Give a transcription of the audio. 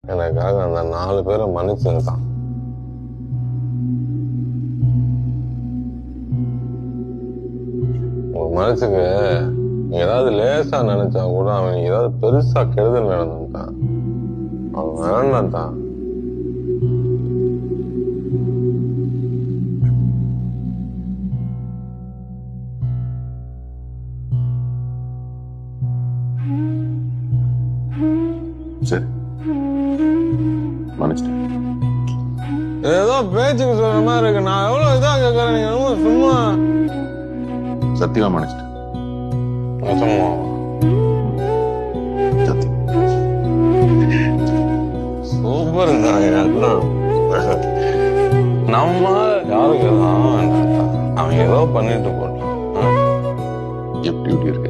எனக்காக அந்த 4 பேரை மன்னிச்சுட்டான். உங்க மனசுக்கு ஏதாவது லேசா நினைச்சா கூட அவன் ஏதாவது பெருசா கெடுதல் நடந்துட்டான். அவன் வேண்டான்ட்டான். சரி, மன்னிச்சிட்டேன். ஏதோ பேச்சுக்கு சொல்ற மாதிரி இருக்கு. நான் எவ்வளவு இதா கேட்கறேன், நீங்க ரொம்ப சும்மா. சத்தியமா மன்னிச்சிட்டேன். சும்மா சத்தியம். சூப்பர் நம்ம யாருக்கு எதுவும் அவன் ஏதோ பண்ணிட்டு போட்டான். எப்படி எப்படி இருக்கு?